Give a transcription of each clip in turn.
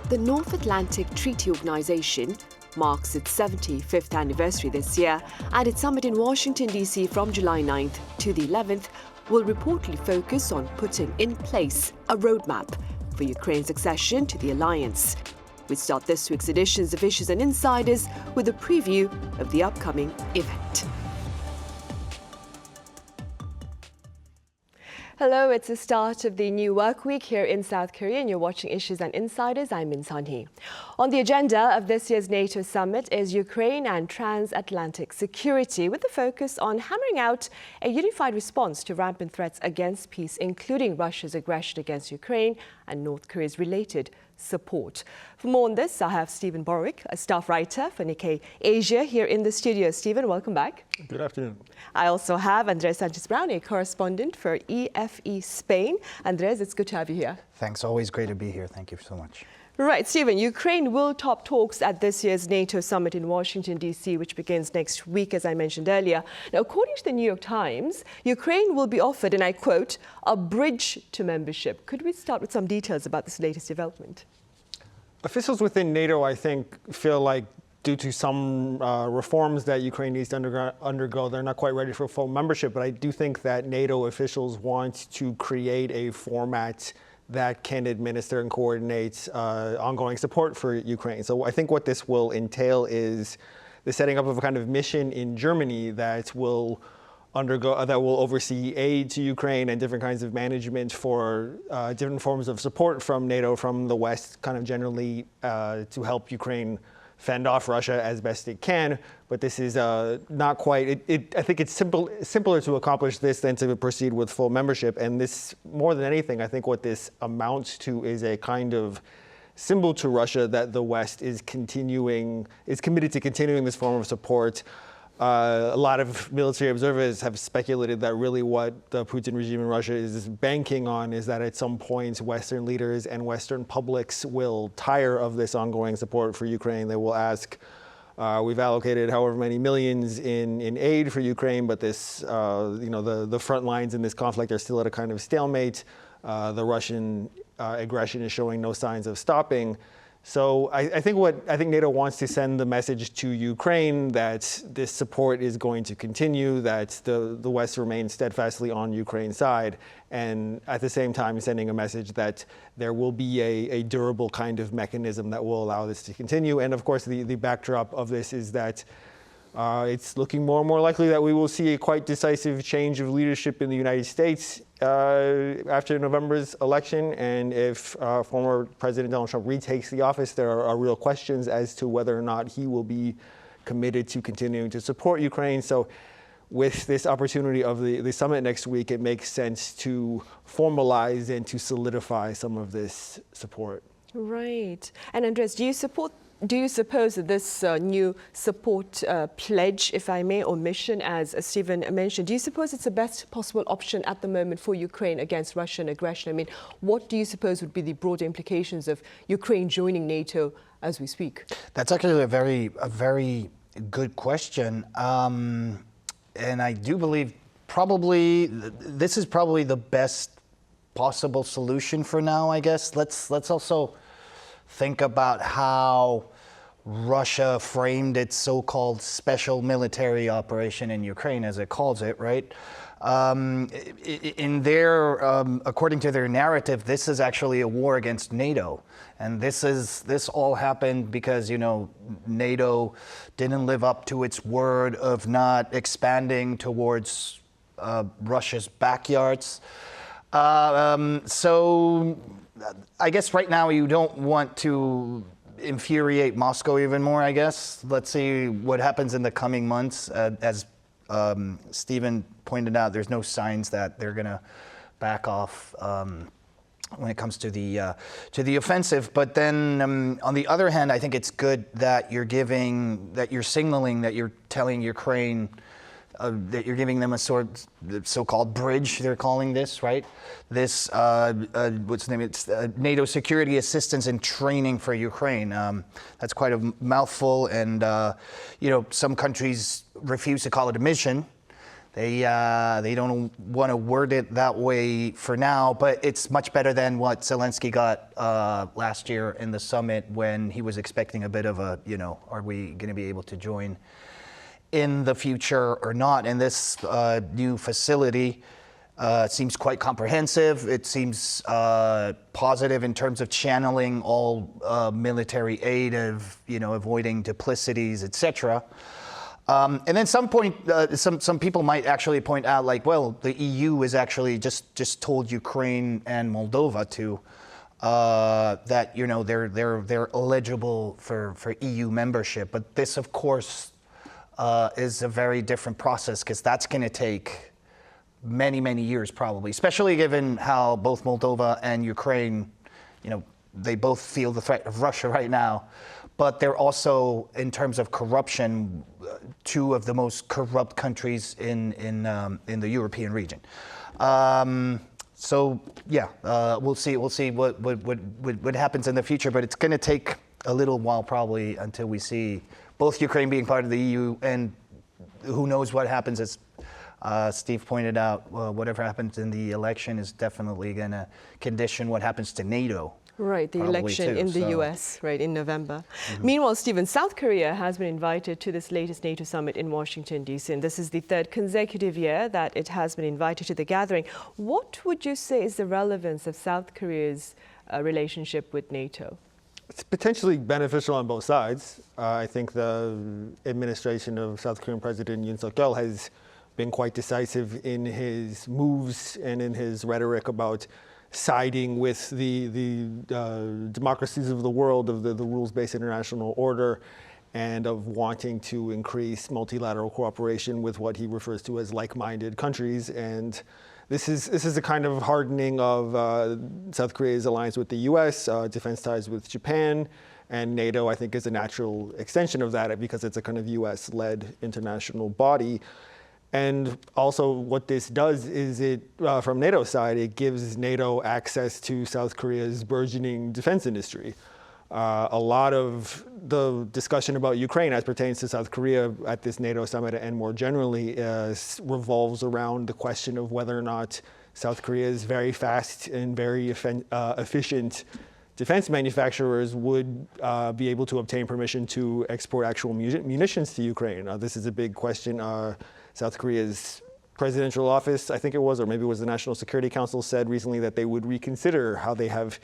The North Atlantic Treaty Organization marks its 75th anniversary this year, and its summit in Washington, D.C. from July 9th to the 11th will reportedly focus on putting in place a roadmap for Ukraine's accession to the alliance. We start this week's editions of Issues and Insiders with a preview of the upcoming event. Hello, it's the start of the new work week here in South Korea, and you're watching Issues and Insiders. I'm Min Sunhee. On the agenda of this year's NATO summit is Ukraine and transatlantic security, with the focus on hammering out a unified response to rampant threats against peace, including Russia's aggression against Ukraine and North Korea's related support. For more on this, I have Steven Borowiec, a staff writer for Nikkei Asia, here in the studio. Steven, welcome back. Good afternoon. I also have Andres Sanchez Braun, a correspondent for EFE Spain. Andres, it's good to have you here. Thanks. Always great to be here. Thank you so much. Right, Steven, Ukraine will top talks at this year's NATO summit in Washington, D.C., which begins next week, as I mentioned earlier. Now, according to the New York Times, Ukraine will be offered, and I quote, a bridge to membership. Could we start with some details about this latest development? Officials within NATO, I think, feel like due to some reforms that Ukraine needs to undergo, they're not quite ready for full membership. But I do think that NATO officials want to create a format that can administer and coordinate ongoing support for Ukraine. So I think what this will entail is the setting up of a kind of mission in Germany that will oversee aid to Ukraine and different kinds of management for different forms of support from NATO, from the West, kind of generally to help Ukraine fend off Russia as best it can. But this is not quite, I think it's simpler to accomplish this than to proceed with full membership. And this, more than anything, I think what this amounts to is a kind of symbol to Russia that the West is committed to continuing this form of support. A lot of military observers have speculated that really what the Putin regime in Russia is banking on is that at some point Western leaders and Western publics will tire of this ongoing support for Ukraine. They will ask, we've allocated however many millions in aid for Ukraine, but this, the front lines in this conflict are still at a kind of stalemate. The Russian aggression is showing no signs of stopping. So I think NATO wants to send the message to Ukraine that this support is going to continue, that the West remains steadfastly on Ukraine's side, and at the same time sending a message that there will be a durable kind of mechanism that will allow this to continue. And of course, the backdrop of this is that it's looking more and more likely that we will see a quite decisive change of leadership in the United States after November's election. And if former President Donald Trump retakes the office, there are real questions as to whether or not he will be committed to continuing to support Ukraine. So with this opportunity of the summit next week, it makes sense to formalize and to solidify some of this support. Right. And Andres, do you suppose that this new support pledge, if I may, or mission, as Stephen mentioned, do you suppose it's the best possible option at the moment for Ukraine against Russian aggression? I mean, what do you suppose would be the broader implications of Ukraine joining NATO as we speak? That's actually a very good question. And I do believe this is probably the best possible solution for now, I guess. Let's also think about how Russia framed its so-called special military operation in Ukraine, as it calls it, right? According to their narrative, this is actually a war against NATO. And this all happened because, NATO didn't live up to its word of not expanding towards Russia's backyards. So I guess right now you don't want to infuriate Moscow even more, I guess. Let's see what happens in the coming months. As Stephen pointed out, there's no signs that they're going to back off when it comes to the offensive. But then on the other hand, I think it's good that you're signaling that you're telling Ukraine that you're giving them a so-called bridge, they're calling this, right? This, what's the name? It's NATO security assistance and training for Ukraine. That's quite a mouthful, and some countries refuse to call it a mission. They don't want to word it that way for now, but it's much better than what Zelensky got last year in the summit when he was expecting a bit of a, are we going to be able to join in the future or not? And this new facility seems quite comprehensive. It seems positive in terms of channeling all military aid, of avoiding duplicities, etc. And then some people might actually point out, like, well, the EU is actually just told Ukraine and Moldova to that they're eligible for EU membership. But this, of course, is a very different process, because that's going to take many years probably, especially given how both Moldova and Ukraine, they both feel the threat of Russia right now. But they're also, in terms of corruption, two of the most corrupt countries in the European region. So yeah, we'll see what happens in the future. But it's going to take a little while probably until we see both Ukraine being part of the EU, and who knows what happens. As Steve pointed out, whatever happens in the election is definitely going to condition what happens to NATO. Right, the election in the US, right, in November. Mm-hmm. Meanwhile, Stephen, South Korea has been invited to this latest NATO summit in Washington, D.C., and this is the third consecutive year that it has been invited to the gathering. What would you say is the relevance of South Korea's relationship with NATO? It's potentially beneficial on both sides. I think the administration of South Korean President Yoon Suk-yeol has been quite decisive in his moves and in his rhetoric about siding with the democracies of the world, of the rules-based international order, and of wanting to increase multilateral cooperation with what he refers to as like-minded countries. And this is a kind of hardening of South Korea's alliance with the U.S., defense ties with Japan, and NATO, I think, is a natural extension of that, because it's a kind of U.S.-led international body. And also what this does is from NATO's side, it gives NATO access to South Korea's burgeoning defense industry. A lot of the discussion about Ukraine as pertains to South Korea at this NATO summit and more generally revolves around the question of whether or not South Korea's very fast and very efficient defense manufacturers would be able to obtain permission to export actual munitions to Ukraine. This is a big question. South Korea's presidential office, I think it was, or maybe it was the National Security Council, said recently that they would reconsider how they have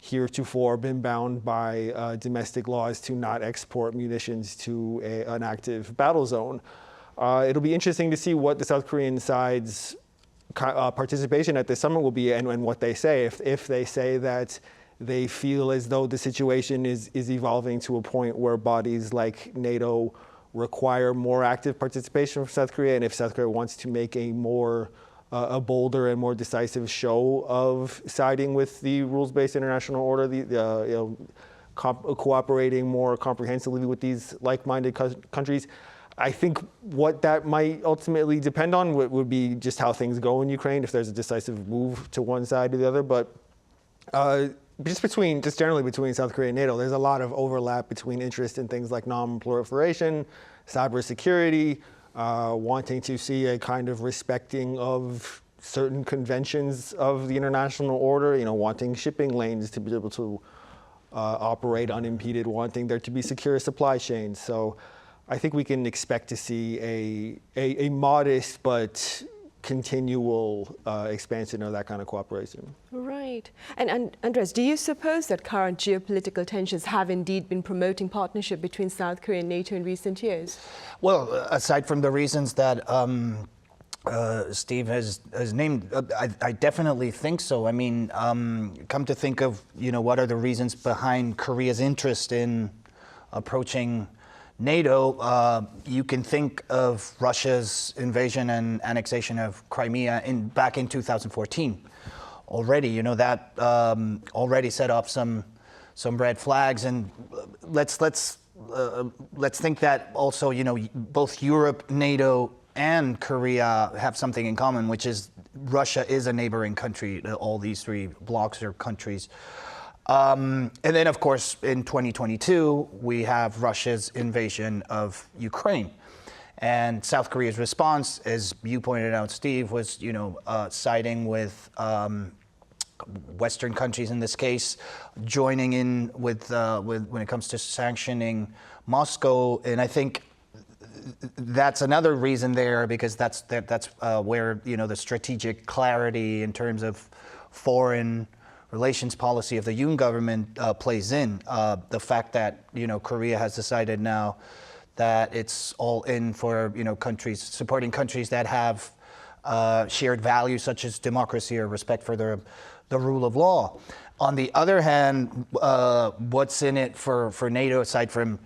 heretofore been bound by domestic laws to not export munitions to an active battle zone. It'll be interesting to see what the South Korean side's participation at this summit will be, and what they say. If they say that they feel as though the situation is evolving to a point where bodies like NATO require more active participation from South Korea, and if South Korea wants to make a bolder and more decisive show of siding with the rules-based international order, cooperating more comprehensively with these like-minded countries, I think what that might ultimately depend on would be just how things go in Ukraine, if there's a decisive move to one side or the other. But just generally between South Korea and NATO, there's a lot of overlap between interest in things like non-proliferation, cybersecurity, wanting to see a kind of respecting of certain conventions of the international order, wanting shipping lanes to be able to operate unimpeded, wanting there to be secure supply chains. So I think we can expect to see a modest but continual expansion of that kind of cooperation. Right. And Andres, do you suppose that current geopolitical tensions have indeed been promoting partnership between South Korea and NATO in recent years? Well, aside from the reasons that Steve has named, I definitely think so. I mean, come to think of, what are the reasons behind Korea's interest in approaching NATO, you can think of Russia's invasion and annexation of Crimea back in 2014 already. That already set off some red flags, and let's think that also both Europe, NATO, and Korea have something in common, which is Russia is a neighboring country. All these three blocs or countries. And then, of course, in 2022, we have Russia's invasion of Ukraine. And South Korea's response, as you pointed out, Steve, was siding with Western countries in this case, joining in with when it comes to sanctioning Moscow. And I think that's another reason there, because that's where the strategic clarity in terms of foreign relations policy of the Yoon government plays in. The fact that Korea has decided now that it's all in for countries, supporting countries that have shared values such as democracy or respect for the rule of law. On the other hand, what's in it for NATO aside from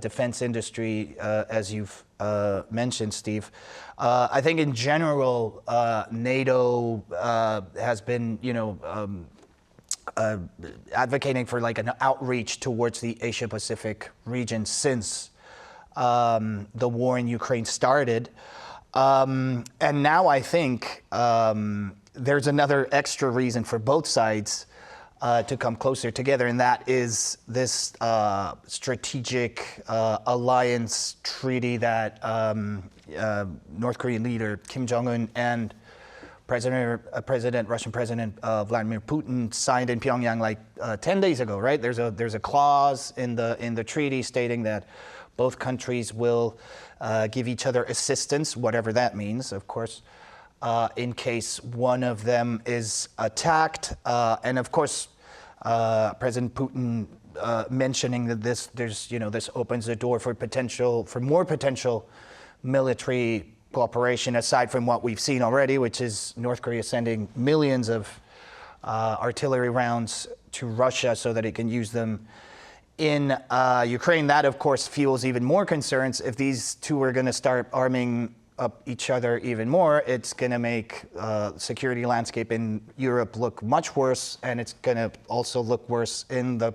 defense industry, as you've mentioned, Steve? I think in general, NATO has been advocating for like an outreach towards the Asia Pacific region since the war in Ukraine started. And now I think there's another extra reason for both sides to come closer together, and that is this strategic alliance treaty that North Korean leader Kim Jong-un and Russian President Vladimir Putin signed in Pyongyang like 10 days ago, right? There's a clause in the treaty stating that both countries will give each other assistance, whatever that means, of course, in case one of them is attacked. And of course, President Putin mentioning that this opens the door for more potential military cooperation aside from what we've seen already, which is North Korea sending millions of artillery rounds to Russia so that it can use them in Ukraine. That, of course, fuels even more concerns. If these two are going to start arming up each other even more, it's going to make security landscape in Europe look much worse, and it's going to also look worse in the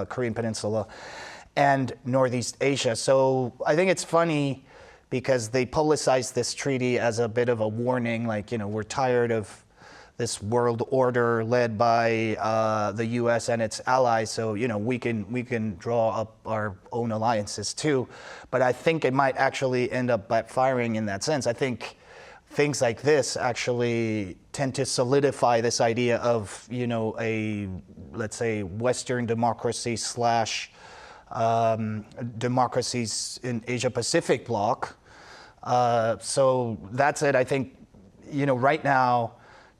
Korean Peninsula and Northeast Asia. So I think it's funny because they publicized this treaty as a bit of a warning, like, we're tired of this world order led by the U.S. and its allies, so we can draw up our own alliances too. But I think it might actually end up backfiring in that sense. I think things like this actually tend to solidify this idea of a, let's say, Western democracy slash democracies in Asia Pacific bloc. So that's it. I think right now,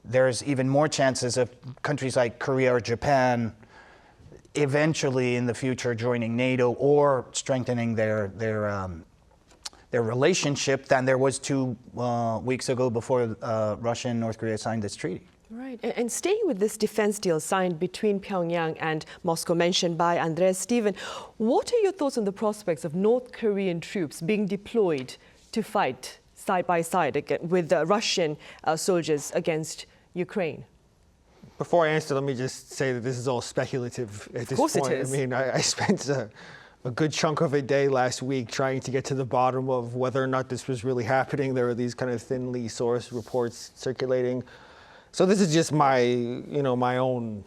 there's even more chances of countries like Korea or Japan eventually in the future joining NATO or strengthening their relationship than there was 2 weeks ago before Russia and North Korea signed this treaty. Right. And staying with this defense deal signed between Pyongyang and Moscow mentioned by Andres, Steven, what are your thoughts on the prospects of North Korean troops being deployed to fight side by side with Russian soldiers against Ukraine? Before I answer, let me just say that this is all speculative at this point. Of course it is. I mean, I spent a good chunk of a day last week trying to get to the bottom of whether or not this was really happening. There are these kind of thinly sourced reports circulating. So this is just my, my own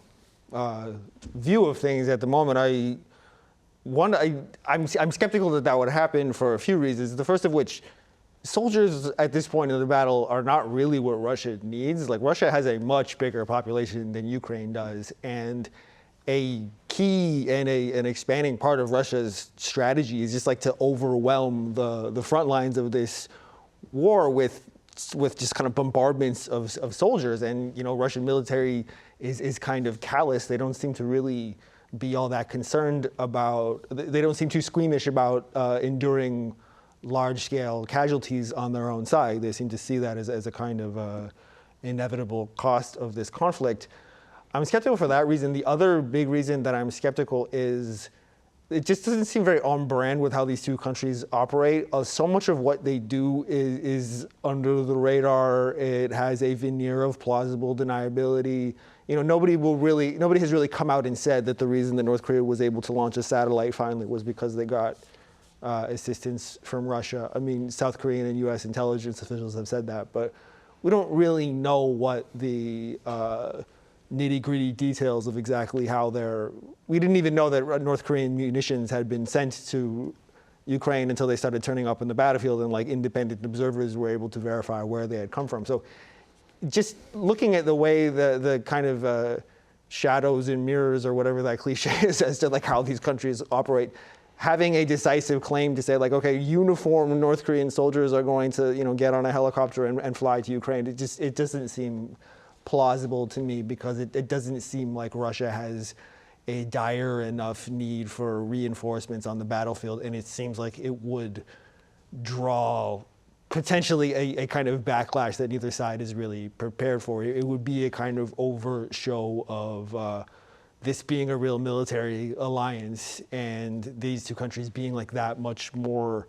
view of things at the moment. I'm skeptical that would happen for a few reasons. The first of which, soldiers at this point in the battle are not really what Russia needs. Like, Russia has a much bigger population than Ukraine does, and a key and an expanding part of Russia's strategy is just like to overwhelm the front lines of this war with just kind of bombardments of soldiers. And Russian military is kind of callous. They don't seem to really be all that concerned about. They don't seem too squeamish about enduring large-scale casualties on their own side. They seem to see that as a kind of inevitable cost of this conflict. I'm skeptical for that reason. The other big reason that I'm skeptical is it just doesn't seem very on brand with how these two countries operate. So much of what they do is under the radar. It has a veneer of plausible deniability. Nobody has really come out and said that the reason that North Korea was able to launch a satellite finally was because they got assistance from Russia. I mean, South Korean and U.S. intelligence officials have said that, but we don't really know what the nitty-gritty details of exactly how we didn't even know that North Korean munitions had been sent to Ukraine until they started turning up in the battlefield, and like independent observers were able to verify where they had come from. So just looking at the way the kind of shadows and mirrors or whatever that cliche is as to like how these countries operate, having a decisive claim to say like, okay, uniformed North Korean soldiers are going to, get on a helicopter and fly to Ukraine. It doesn't seem plausible to me, because it doesn't seem like Russia has a dire enough need for reinforcements on the battlefield, and it seems like it would draw potentially a kind of backlash that neither side is really prepared for. It would be a kind of overt show of this being a real military alliance, and these two countries being like that much more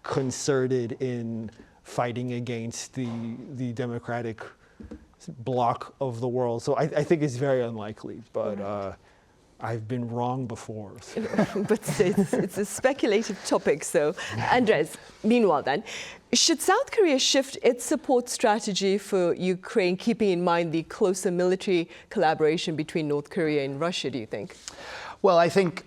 concerted in fighting against the democratic bloc of the world. So I think it's very unlikely, but I've been wrong before. So. But it's a speculative topic. So, Andres, meanwhile then, should South Korea shift its support strategy for Ukraine, keeping in mind the closer military collaboration between North Korea and Russia, do you think? Well, I think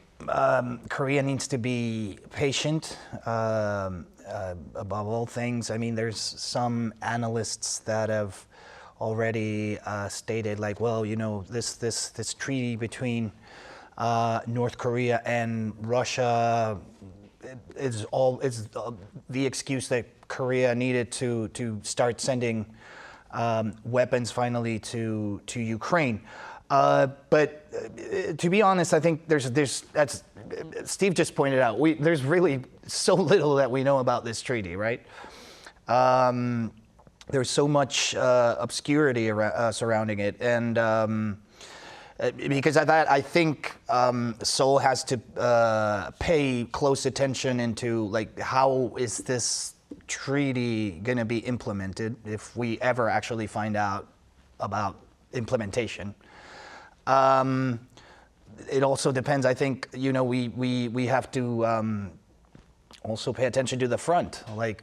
Korea needs to be patient above all things. I mean, there's some analysts that have already stated like, well, this treaty between North Korea and Russia is the excuse that Korea needed to start sending weapons finally to Ukraine. But to be honest, I think there's as Steve just pointed out, there's really so little that we know about this treaty, right? There's so much obscurity surrounding it, and because of that, I think Seoul has to pay close attention into like, how is this treaty going to be implemented if we ever actually find out about implementation. It also depends, I think, we have to also pay attention to the front, like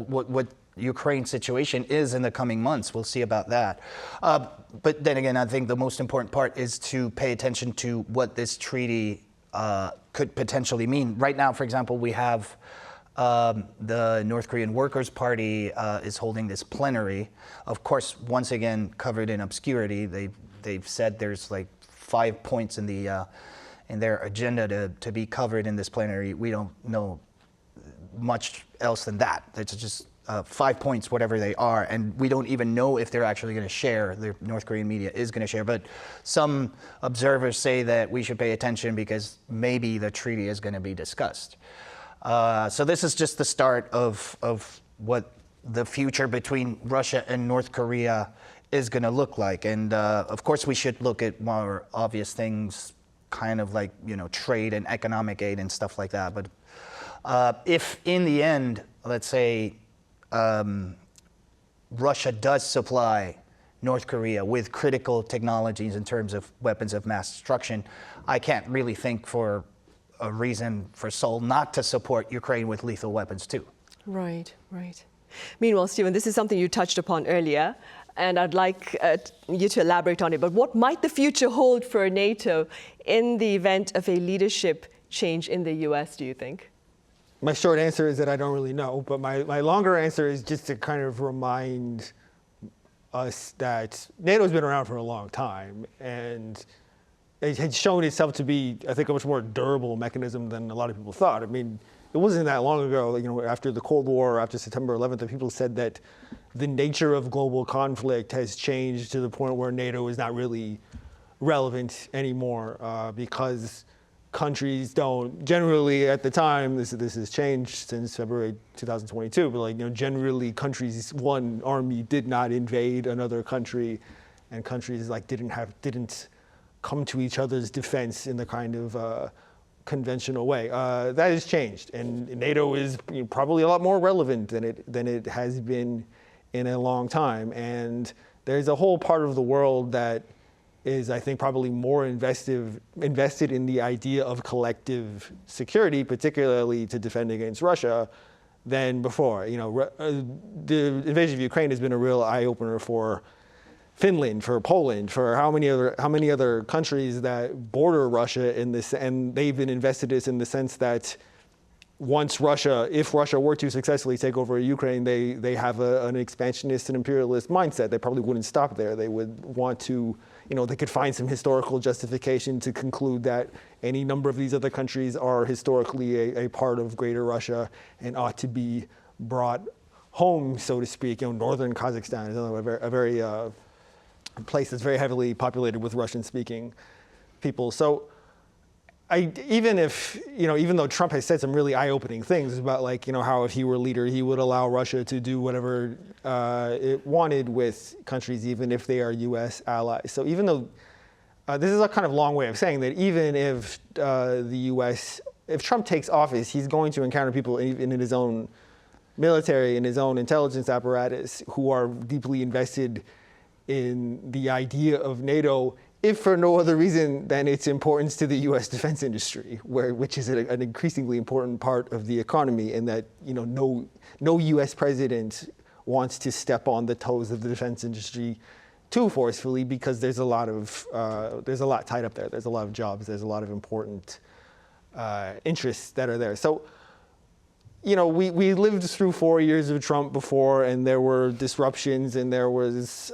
what Ukraine's situation is in the coming months. We'll see about that. But then again, I think the most important part is to pay attention to what this treaty could potentially mean. Right now, for example, we have the North Korean Workers' Party is holding this plenary. Of course, once again, covered in obscurity. They've said there's like 5 points in their agenda to be covered in this plenary. We don't know much else than that. It's just 5 points, whatever they are, and we don't even know if they're actually going to share. The North Korean media is going to share, but some observers say that we should pay attention because maybe the treaty is going to be discussed. So this is just the start of what the future between Russia and North Korea is going to look like. And of course, we should look at more obvious things, kind of like, trade and economic aid and stuff like that. But if in the end, let's say, Russia does supply North Korea with critical technologies in terms of weapons of mass destruction, I can't really think for a reason for Seoul not to support Ukraine with lethal weapons too. Right, right. Meanwhile, Steven, this is something you touched upon earlier, and I'd like you to elaborate on it. But what might the future hold for NATO in the event of a leadership change in the US, do you think? My short answer is that I don't really know, but my longer answer is just to kind of remind us that NATO's been around for a long time, and it had shown itself to be, I think, a much more durable mechanism than a lot of people thought. I mean, it wasn't that long ago, after the Cold War, after September 11th, that people said that the nature of global conflict has changed to the point where NATO is not really relevant anymore because countries don't generally, at the time, this has changed since February 2022, but generally countries, one army did not invade another country, and countries didn't come to each other's defense in the kind of conventional way. That has changed, and NATO is probably a lot more relevant than it has been in a long time. And there's a whole part of the world that is, I think, probably more invested in the idea of collective security, particularly to defend against Russia, than before. The invasion of Ukraine has been a real eye-opener for Finland, for Poland, for how many other countries that border Russia in this, and they've been invested in the sense that if Russia were to successfully take over Ukraine, they have an expansionist and imperialist mindset. They probably wouldn't stop there. They would want to, they could find some historical justification to conclude that any number of these other countries are historically a part of Greater Russia and ought to be brought home, so to speak. Northern Kazakhstan is a place that's very heavily populated with Russian-speaking people. So even though Trump has said some really eye-opening things about how if he were leader, he would allow Russia to do whatever it wanted with countries, even if they are U.S. allies. So even though this is a kind of long way of saying that even if if Trump takes office, he's going to encounter people even in his own military, in his own intelligence apparatus, who are deeply invested in the idea of NATO, if for no other reason than its importance to the U.S. defense industry, which is an increasingly important part of the economy, and that no U.S. president wants to step on the toes of the defense industry too forcefully, because there's a lot tied up there. There's a lot of jobs. There's a lot of important interests that are there. So, we lived through 4 years of Trump before, and there were disruptions, and there was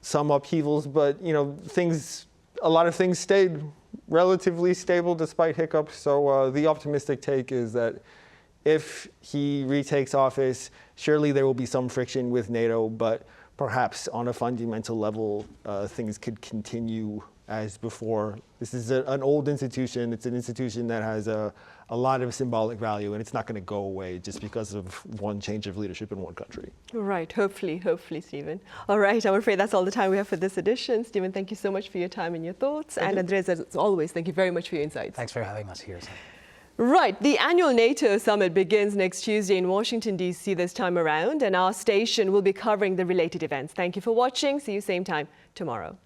some upheavals, but a lot of things stayed relatively stable despite hiccups. So the optimistic take is that if he retakes office, surely there will be some friction with NATO, but perhaps on a fundamental level, things could continue as before. This is an old institution. It's an institution that has a lot of symbolic value, and it's not going to go away just because of one change of leadership in one country. Right. Hopefully, Stephen. All right. I'm afraid that's all the time we have for this edition. Stephen, thank you so much for your time and your thoughts. And Andres, as always, thank you very much for your insights. Thanks for having us here. Right. The annual NATO summit begins next Tuesday in Washington, D.C. this time around, and our station will be covering the related events. Thank you for watching. See you same time tomorrow.